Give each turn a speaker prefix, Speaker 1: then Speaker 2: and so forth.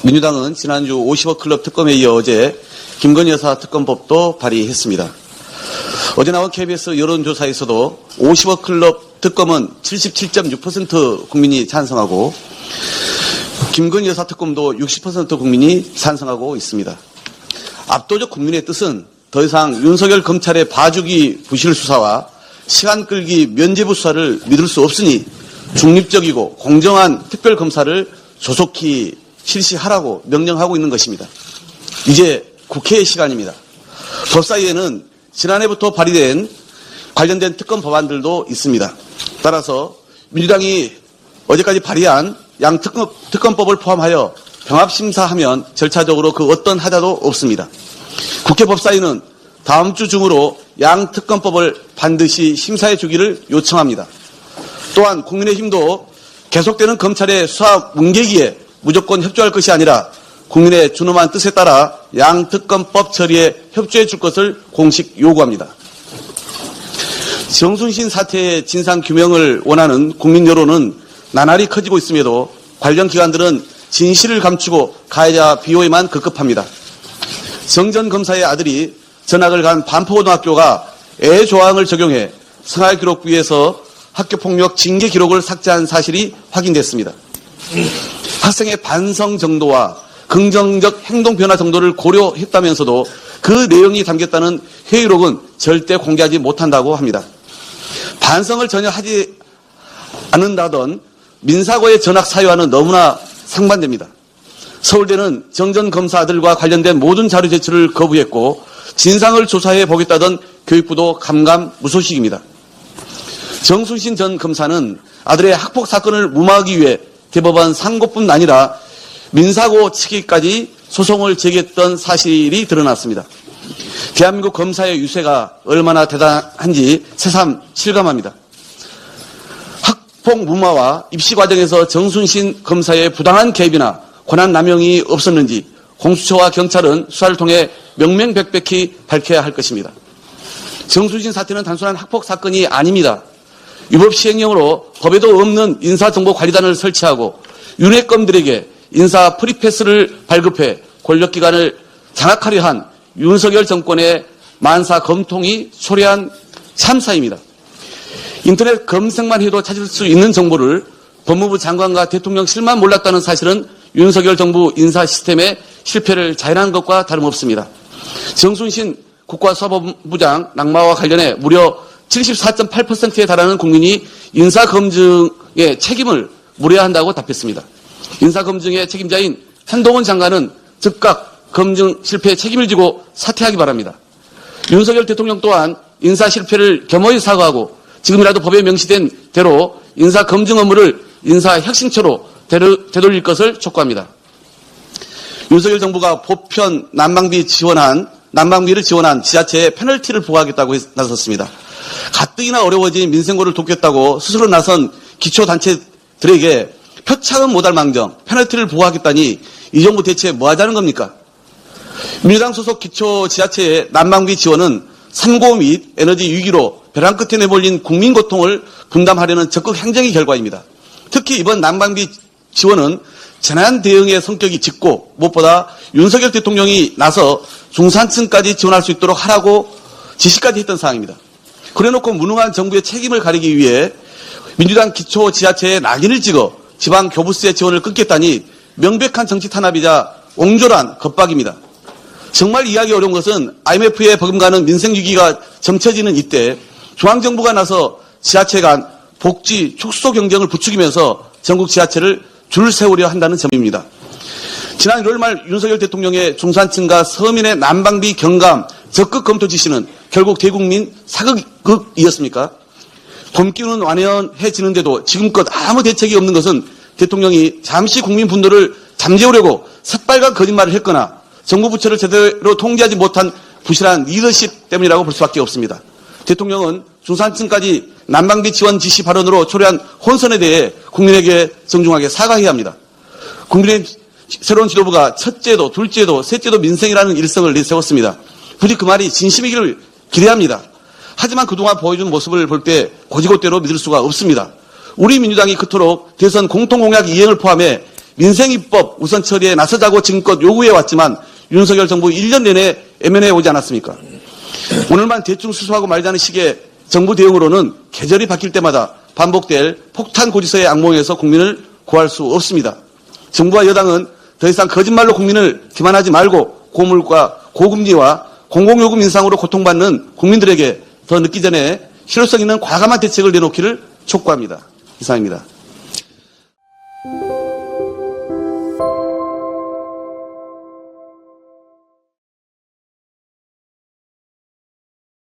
Speaker 1: 민주당은 지난주 50억 클럽 특검에 이어 어제 김건희 여사 특검법도 발의했습니다. 어제 나온 KBS 여론조사에서도 50억 클럽 특검은 77.6% 국민이 찬성하고 김건희 여사 특검도 60% 국민이 찬성하고 있습니다. 압도적 국민의 뜻은 더 이상 윤석열 검찰의 봐주기 부실 수사와 시간 끌기 면죄부 수사를 믿을 수 없으니 중립적이고 공정한 특별검사를 조속히 실시하라고 명령하고 있는 것입니다. 이제 국회의 시간입니다. 법사위에는 지난해부터 발의된 관련된 특검 법안들도 있습니다. 따라서 민주당이 어제까지 발의한 양 특검법을 포함하여 병합심사하면 절차적으로 그 어떤 하자도 없습니다. 국회 법사위는 다음 주 중으로 양 특검법을 반드시 심사해 주기를 요청합니다. 또한 국민의힘도 계속되는 검찰의 수사 문개기에 무조건 협조할 것이 아니라 국민의 준엄한 뜻에 따라 양 특검법 처리에 협조해 줄 것을 공식 요구합니다. 정순신 사태의 진상규명을 원하는 국민 여론은 나날이 커지고 있음에도 관련 기관들은 진실을 감추고 가해자 비호에만 급급합니다. 정 전 검사의 아들이 전학을 간 반포고등학교가 애조항을 적용해 생활기록부에서 학교폭력 징계 기록을 삭제한 사실이 확인됐습니다. 학생의 반성 정도와 긍정적 행동 변화 정도를 고려했다면서도 그 내용이 담겼다는 회의록은 절대 공개하지 못한다고 합니다. 반성을 전혀 하지 않는다던 민사고의 전학 사유와는 너무나 상반됩니다. 서울대는 정 전 검사 아들과 관련된 모든 자료 제출을 거부했고 진상을 조사해 보겠다던 교육부도 감감무소식입니다. 정순신 전 검사는 아들의 학폭 사건을 무마하기 위해 대법원 상고뿐 아니라 민사고 측에까지 소송을 제기했던 사실이 드러났습니다. 대한민국 검사의 유세가 얼마나 대단한지 새삼 실감합니다. 학폭 무마와 입시 과정에서 정순신 검사의 부당한 개입이나 권한 남용이 없었는지 공수처와 경찰은 수사를 통해 명명백백히 밝혀야 할 것입니다. 정순신 사태는 단순한 학폭 사건이 아닙니다. 위법 시행령으로 법에도 없는 인사정보관리단을 설치하고 윤핵검들에게 인사 프리패스를 발급해 권력기관을 장악하려 한 윤석열 정권의 만사 검통이 초래한 참사입니다. 인터넷 검색만 해도 찾을 수 있는 정보를 법무부 장관과 대통령실만 몰랐다는 사실은 윤석열 정부 인사 시스템의 실패를 자인한 것과 다름없습니다. 정순신 국가수사본부장 낙마와 관련해 무려 74.8%에 달하는 국민이 인사검증의 책임을 물어야 한다고 답했습니다. 인사검증의 책임자인 한동훈 장관은 즉각 검증 실패의 책임을 지고 사퇴하기 바랍니다. 윤석열 대통령 또한 인사 실패를 겸허히 사과하고 지금이라도 법에 명시된 대로 인사검증 업무를 인사혁신처로 되돌릴 것을 촉구합니다. 윤석열 정부가 보편 난방비를 지원한 지자체에 페널티를 부과하겠다고 나섰습니다. 가뜩이나 어려워진 민생고를 돕겠다고 스스로 나선 기초단체들에게 표창은 못할 망정 페널티를 부과하겠다니 이 정부 대체 뭐 하자는 겁니까? 민주당 소속 기초지자체의 난방비 지원은 삼고 및 에너지 위기로 벼랑 끝에 내몰린 국민 고통을 분담하려는 적극 행정의 결과입니다. 특히 이번 난방비 지원은 재난 대응의 성격이 짙고 무엇보다 윤석열 대통령이 나서 중산층까지 지원할 수 있도록 하라고 지시까지 했던 사항입니다. 그래놓고 무능한 정부의 책임을 가리기 위해 민주당 기초지자체에 낙인을 찍어 지방 교부세 지원을 끊겠다니 명백한 정치 탄압이자 옹졸한 겁박입니다. 정말 이해하기 어려운 것은 IMF에 버금가는 민생위기가 점쳐지는 이때 중앙정부가 나서 지자체 간 복지 축소 경쟁을 부추기면서 전국 지자체를 줄 세우려 한다는 점입니다. 지난 1월 말 윤석열 대통령의 중산층과 서민의 난방비 경감 적극 검토 지시는 결국 대국민 사극이었습니까? 봄기운은 완연해지는데도 지금껏 아무 대책이 없는 것은 대통령이 잠시 국민 분노를 잠재우려고 새빨간 거짓말을 했거나 정부 부처를 제대로 통제하지 못한 부실한 리더십 때문이라고 볼 수밖에 없습니다. 대통령은 중산층까지 난방비 지원 지시 발언으로 초래한 혼선에 대해 국민에게 정중하게 사과해야 합니다. 국민의 새로운 지도부가 첫째도 둘째도 셋째도 민생이라는 일성을 내세웠습니다. 부디 그 말이 진심이기를 기대합니다. 하지만 그동안 보여준 모습을 볼 때 고지고대로 믿을 수가 없습니다. 우리 민주당이 그토록 대선 공통공약 이행을 포함해 민생입법 우선 처리에 나서자고 지금껏 요구해 왔지만 윤석열 정부 1년 내내 애면해 오지 않았습니까? 오늘만 대충 수수하고 말자는 식의 정부 대응으로는 계절이 바뀔 때마다 반복될 폭탄 고지서의 악몽에서 국민을 구할 수 없습니다. 정부와 여당은 더 이상 거짓말로 국민을 기만하지 말고 고물가, 고금리와 공공요금 인상으로 고통받는 국민들에게 더 늦기 전에 실효성 있는 과감한 대책을 내놓기를 촉구합니다. 이상입니다.